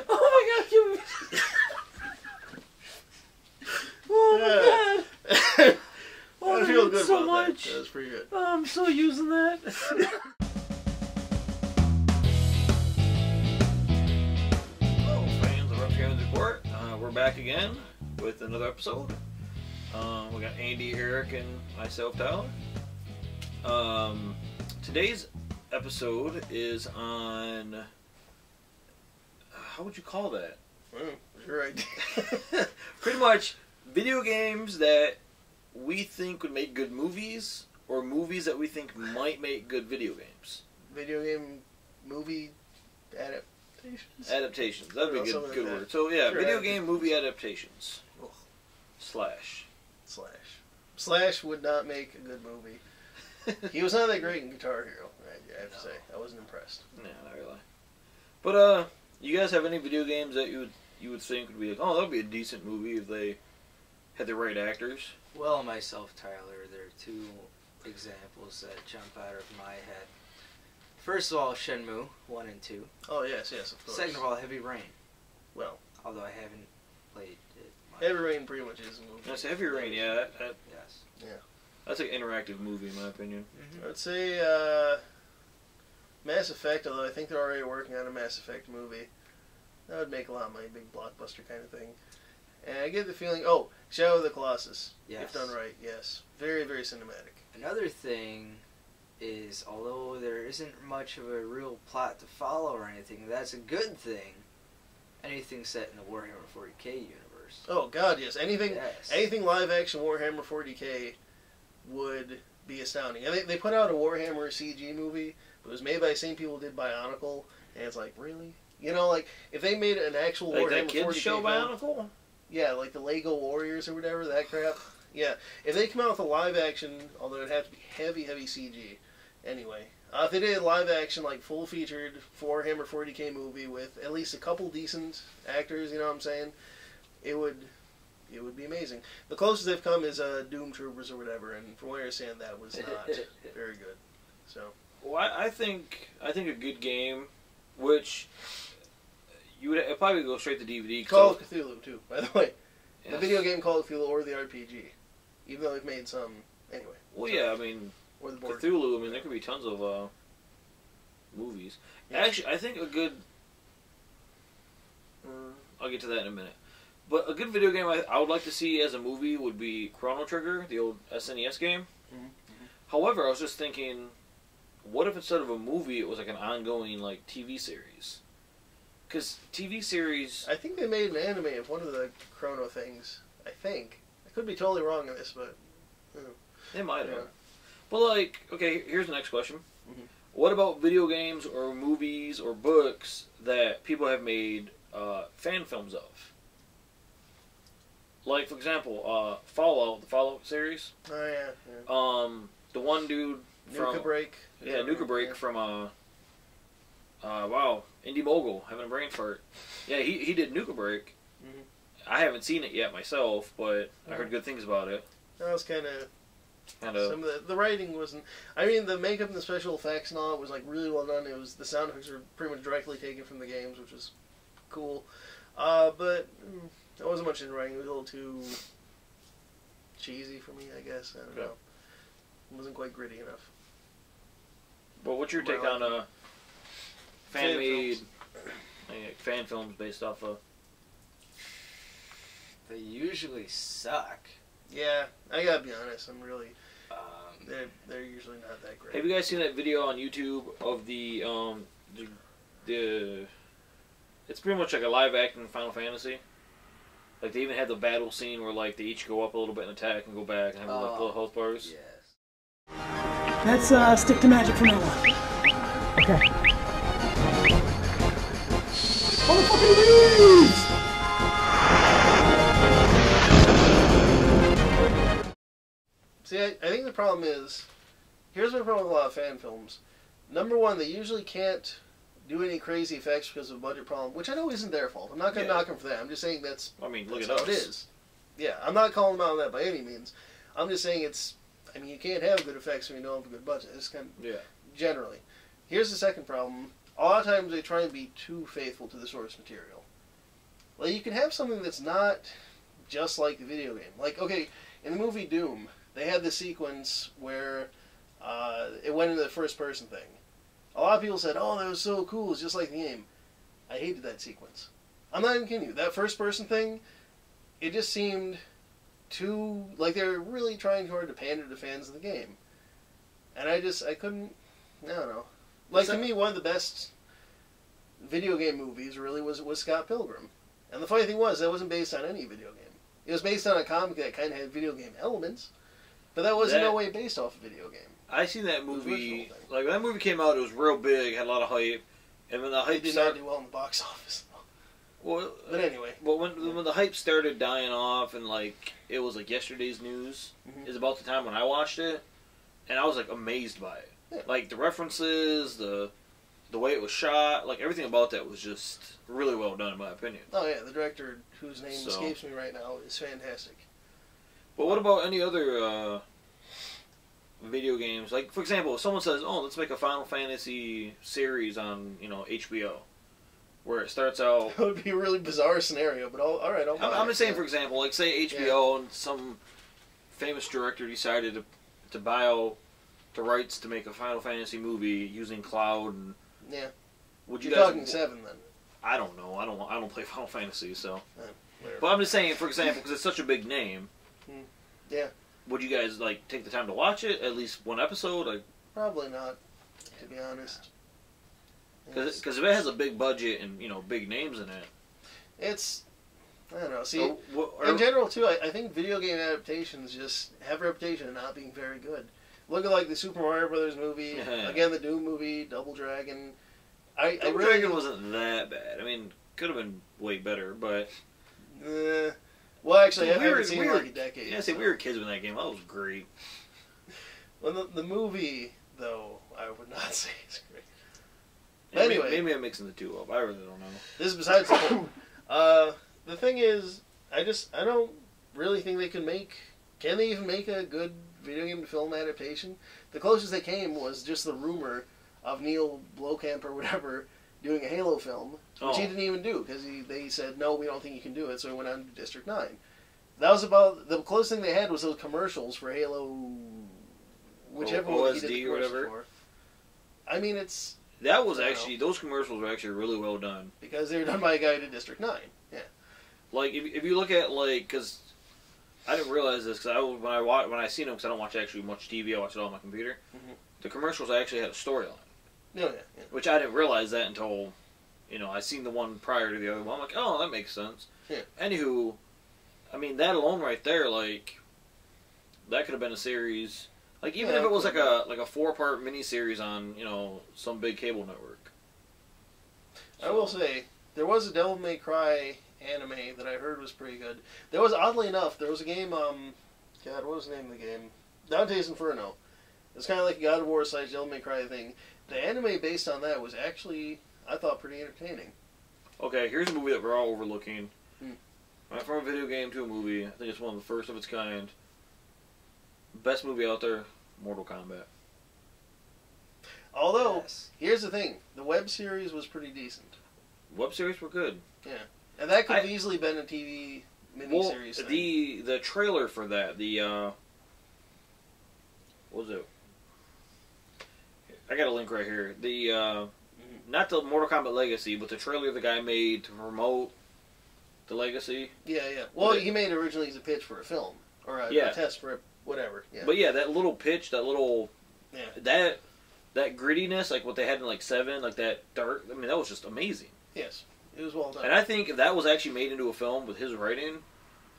Oh my god, give me... Oh my god. Oh, I feel good so about much. that. That was pretty good. Oh, I'm still using that. Hello, fans of Rapscallions Report. We're back again with another episode. We got Andy, Eric, and myself, Tyler. Today's episode is on... how would you call that? You're right. Pretty much video games that we think would make good movies, or movies that we think might make good video games. Video game movie adaptations? Adaptations. That'd be a good like word. that. So yeah, Sure, video game movie adaptations. Ugh. Slash. Slash would not make a good movie. He was not that great in Guitar Hero, I have to say. I wasn't impressed. No, not really. But you guys have any video games that you would think would be like, oh, that'd be a decent movie if they had the right actors? Well, myself, Tyler, there are two examples that jump out of my head. First of all, Shenmue 1 and 2. Oh, yes, of course. Second of all, Heavy Rain. Well, although I haven't played it much. Heavy Rain pretty much is a movie. That's Heavy Rain, yeah. Yes. Yeah. That's an interactive movie, in my opinion. I would say Mass Effect, although I think they're already working on a Mass Effect movie. That would make a lot of money, big blockbuster kind of thing. And I get the feeling, Shadow of the Colossus. Yes. If done right, yes. Very, very cinematic. Another thing is, although there isn't much of a real plot to follow or anything, that's a good thing. Anything set in the Warhammer 40k universe. Oh, God, yes. Anything live action Warhammer 40k would be astounding. And they put out a Warhammer CG movie, but it was made by the same people who did Bionicle, and it's like, really? You know, like, if they made an actual Like Warhammer that kids 40K show film, Bionicle? yeah, like the Lego Warriors or whatever, that crap. Yeah, if they come out with a live action, although it'd have to be heavy, heavy CG. Anyway, if they did a live action, like full featured Warhammer 40k movie with at least a couple decent actors, you know what I'm saying? It would be amazing. The closest they've come is Doom Troopers or whatever, and from what I understand, that was not very good. So, well, I think a good game, which you would probably go straight to DVD. Call of Cthulhu too, by the way. Yes. The video game Call of Cthulhu or the RPG, even though they've made some anyway. Well, yeah, I mean, or the board. Cthulhu. I mean, there could be tons of movies. Yeah. Actually, I think a good. I'll get to that in a minute. But a good video game I would like to see as a movie would be Chrono Trigger, the old SNES game. Mm-hmm. However, I was just thinking, what if instead of a movie, it was like an ongoing like TV series? Because TV series... I think they made an anime of one of the Chrono things. I think. I could be totally wrong on this, but... They might have. Yeah. But like, okay, here's the next question. Mm-hmm. What about video games or movies or books that people have made fan films of? Like, for example, Fallout, the Fallout series. Oh, yeah. The one dude from... Nuka Break. Yeah, Nuka Break from, wow, Indie Mogul, having a brain fart. Yeah, he did Nuka Break. Mm-hmm. I haven't seen it yet myself, but I heard good things about it. That was kind of... Some of the writing wasn't... I mean, the makeup and the special effects and all, it was, like, really well done. It was... The sound effects were pretty much directly taken from the games, which was cool. But... There wasn't much in writing. It was a little too cheesy for me, I guess. I don't know. It wasn't quite gritty enough. But what's your take on fan-made fan films based off of... They usually suck. Yeah, I gotta be honest. I'm really... They're usually not that great. Have you guys seen that video on YouTube of the it's pretty much like a live-action Final Fantasy? Like, they even had the battle scene where, like, they each go up a little bit and attack and go back and have like little health bars. Yes. Let's stick to magic from now on. Okay. Motherfucking leaves! See, I think the problem is... Here's my problem with a lot of fan films. Number one, they usually can't do any crazy effects because of a budget problem, which I know isn't their fault. I'm not going to knock them for that. I'm just saying that's look at how it is. Yeah, I'm not calling them out on that by any means. I'm just saying it's... I mean, you can't have good effects when you don't have a good budget. It's kind of... Yeah. Generally. here's the second problem. A lot of times they try and be too faithful to the source material. Like, you can have something that's not just like the video game. Like, okay, in the movie Doom, they had the sequence where it went into the first-person thing. A lot of people said, oh, that was so cool, it's just like the game. I hated that sequence. I'm not even kidding you. That first-person thing, it just seemed too... like they were really trying hard to pander to fans of the game. And I couldn't... I don't know. Like, to me, one of the best video game movies really was Scott Pilgrim. And the funny thing was, that wasn't based on any video game. It was based on a comic that kind of had video game elements, but that was in no way based off a video game. I seen that movie, like, when that movie came out, it was real big, had a lot of hype, and when the hype did not do well in the box office, though. Well, but anyway. But when the hype started dying off, and, like, it was, like, yesterday's news, is about the time when I watched it, and I was, like, amazed by it. Yeah. Like, the references, the way it was shot, like, everything about that was just really well done, in my opinion. Oh, yeah, the director, whose name escapes me right now, is fantastic. But what about any other video games? Like, for example, if someone says, oh, let's make a Final Fantasy series on, HBO, where it starts out... That would be a really bizarre scenario, but all right, I'll buy I'm it. just saying, for example, like, say HBO and some famous director decided to buy out the rights to make a Final Fantasy movie using cloud and... Yeah. Would you You're guys... talking 7, then. I don't know. I don't play Final Fantasy, so... Whatever. But I'm just saying, for example, because it's such a big name... Yeah. Would you guys, like, take the time to watch it? At least one episode? Like, probably not, to be honest. Because if it has a big budget and, big names in it... It's... I don't know. See, in general, too, I think video game adaptations just have a reputation of not being very good. Look at, like, the Super Mario Brothers movie, again, the Doom movie, Double Dragon. Double Dragon wasn't that bad. I mean, could have been way better, but... well, actually, I haven't seen it in like a decade. Yeah, we were kids when that came out. That was great. Well, the movie, though, I would not say it's great. Yeah, anyway. Maybe I'm mixing the two up. I really don't know. This is besides the point. The thing is, I don't really think they can make... Can they even make a good video game to film adaptation? The closest they came was just the rumor of Neil Blomkamp or whatever doing a Halo film, which he didn't even do, because they said, no, we don't think you can do it, so he went on to District 9. That was about... The closest thing they had was those commercials for Halo... Whichever one he did the commercials for. I mean, it's... That was actually... Those commercials were actually really well done. Because they were done by a guy who did District 9. Yeah. Like, if you look at, like... Because I didn't realize this, because when I seen them, because I don't watch actually much TV, I watch it all on my computer, the commercials actually had a storyline. Oh, yeah. Which I didn't realize that until, I seen the one prior to the other one. I'm like, oh, that makes sense. Yeah. Anywho, I mean, that alone right there, like, that could have been a series. Like, even if it was like a 4-part miniseries on, some big cable network. So. I will say, there was a Devil May Cry anime that I heard was pretty good. There was, oddly enough, there was a game, God, what was the name of the game? Dante's Inferno. It's kind of like a God of War / Devil May Cry thing. The anime based on that was actually, I thought, pretty entertaining. Okay, here's a movie that we're all overlooking. Went from a video game to a movie. I think it's one of the first of its kind. Best movie out there, Mortal Kombat. Although, here's the thing. The web series was pretty decent. Web series were good. Yeah. And that could have easily been a TV miniseries thing. The trailer for that, what was it? I got a link right here. Not the Mortal Kombat Legacy, but the trailer the guy made to promote the Legacy. Yeah. Well, he made it originally as a pitch for a film. Or a test for whatever. Yeah. But yeah, that little pitch, that little... Yeah. That grittiness, like what they had in like 7, like that dark... I mean, that was just amazing. Yes. It was well done. And I think if that was actually made into a film with his writing,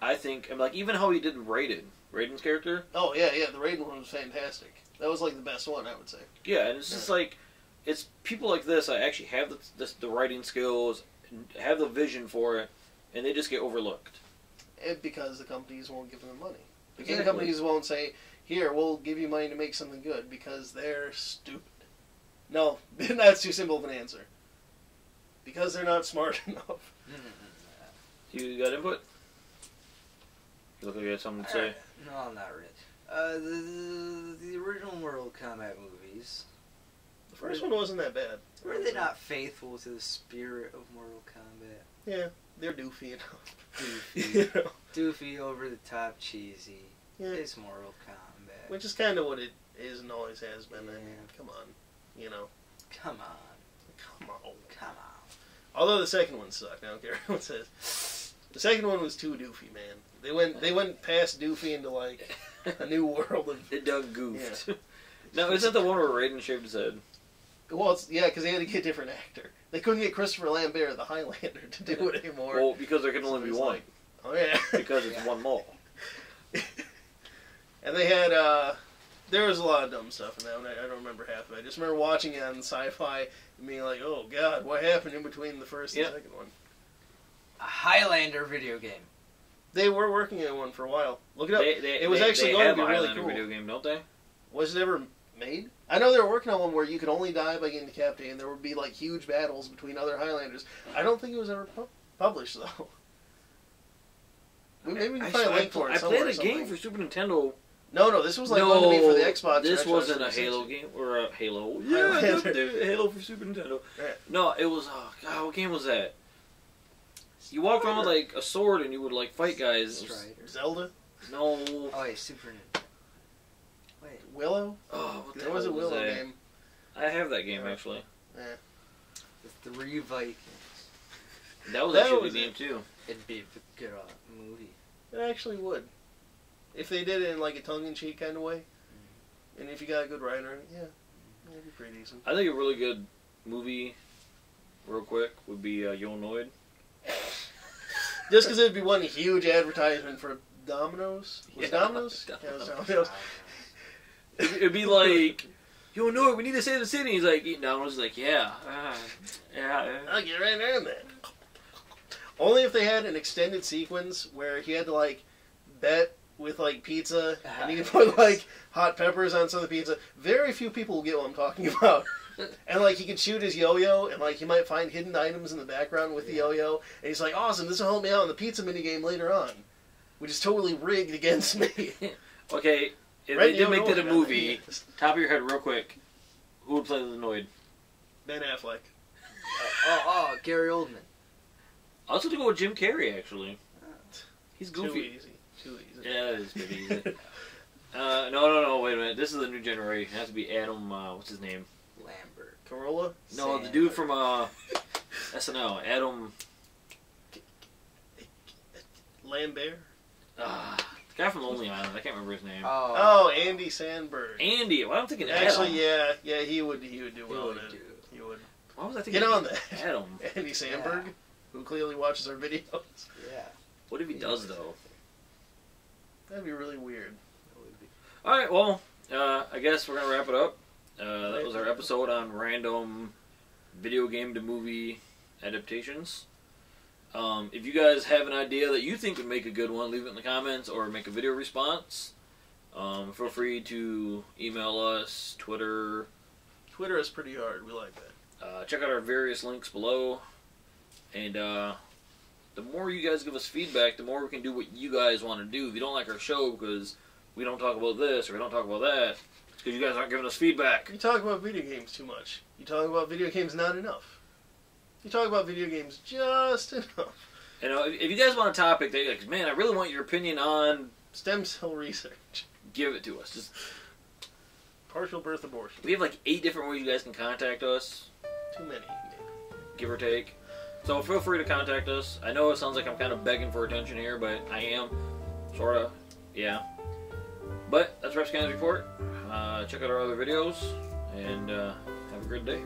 I think... like, even how he did Raiden's character... Oh, yeah. The Raiden one was fantastic. That was like the best one, I would say. Yeah, and it's just like... It's people like this that actually have the writing skills, have the vision for it, and they just get overlooked. Because the companies won't give them the money. The game companies won't say, here, we'll give you money to make something good, because they're stupid. No, that's too simple of an answer. Because they're not smart enough. You got input? You look like you had something to say. No, not really. The original Mortal Kombat movies, The first one wasn't that bad. Were they not faithful to the spirit of Mortal Kombat? Yeah, they're doofy enough. Doofy. You know? Doofy, over the top, cheesy. Yeah. It's Mortal Kombat. Which is kind of what it is and always has been. Yeah. I mean, come on. You know. Come on. Come on. Come on. Although the second one sucked. I don't care what it says. The second one was too doofy, man. They went past doofy into like a new world of. It done goofed. Yeah. No, isn't that the one where Raiden shaved his head? Well, it's, yeah, because they had to get a different actor. They couldn't get Christopher Lambert, the Highlander, to do it anymore. Well, because there can only be one. Like, oh yeah. Because it's one mole. And they had, there was a lot of dumb stuff in that one. I don't remember half of it. I just remember watching it on Sci-Fi and being like, oh god, what happened in between the first and second one? A Highlander video game. They were working on one for a while. Look it up. It was they actually going to be have a really Highlander cool. video game, don't they? Was it ever made? I know they were working on one where you could only die by getting decapitated, and there would be like huge battles between other Highlanders. I don't think it was ever published though. Maybe we can find a link for it I somewhere. played a game for Super Nintendo. No, this was like going to be for the Xbox. This Xbox wasn't a 360. Halo game or a Halo. Highlander. Yeah, Halo for Super Nintendo. Right. No, it was. Oh God, what game was that? You walked around with like a sword and you would like fight guys. It was- Strider. Zelda, No. Oh, wait, Super Nintendo. Wait. Willow. Oh, what the There was a hell Willow that? game. I have that game actually. The Three Vikings. That was That actually was a game it. too. It'd be a good movie. It actually would, if they did it in like a tongue-in-cheek kind of way, and if you got a good writer, yeah, it'd be pretty decent. I think a really good movie, real quick, would be Yo Noid. Just because it'd be one huge advertisement for Domino's. Was it Yeah, Domino's? Domino's. Yeah, it was Domino's. It'd be like, Yo Noid, we need to save the city. He's like eating Domino's. He's like, yeah. I'll get right there, man. Only if they had an extended sequence where he had to like bet with like pizza, and he could put like hot peppers on some of the pizza. Very few people will get what I'm talking about. And like he could shoot his yo-yo, and like he might find hidden items in the background with the yo-yo, and he's like, "Awesome, this will help me out in the pizza minigame later on," which is totally rigged against me. Okay, if Red they did make Yo-Yo, that a movie, top of your head real quick, who would play the Noid? Ben Affleck. Gary Oldman. I was going to go with Jim Carrey, actually. He's Too goofy. easy. Too easy. Yeah, it is pretty easy. No, wait a minute. This is the new generation. It has to be Adam, what's his name? Lambert. Corolla. No, the dude from SNL. Adam, Lambert. the guy from Lonely Island. I can't remember his name. Oh, Andy Samberg. Andy. Why am I thinking Adam? Actually, yeah, he would do well in it. He would. Why was I thinking Get on that. Adam? Andy Samberg, who clearly watches our videos. Yeah. What if he does, though? That'd be really weird. That would be. Alright, well, I guess we're going to wrap it up. That was our episode on random video game to movie adaptations. If you guys have an idea that you think would make a good one, leave it in the comments or make a video response. Feel free to email us, Twitter. Twitter is pretty hard. We like that. Check out our various links below. And the more you guys give us feedback, the more we can do what you guys want to do. If you don't like our show because we don't talk about this or we don't talk about that, it's because you guys aren't giving us feedback. You talk about video games too much. You talk about video games not enough. You talk about video games just enough. You know, if you guys want a topic that you're like, man, I really want your opinion on, Stem cell research. give it to us. Just, Partial birth abortion. we have like 8 different ways you guys can contact us, Too many. give or take. So feel free to contact us. I know it sounds like I'm kind of begging for attention here, but I am. Sort of. Yeah. But that's Rapscallions Report. Check out our other videos, and have a great day.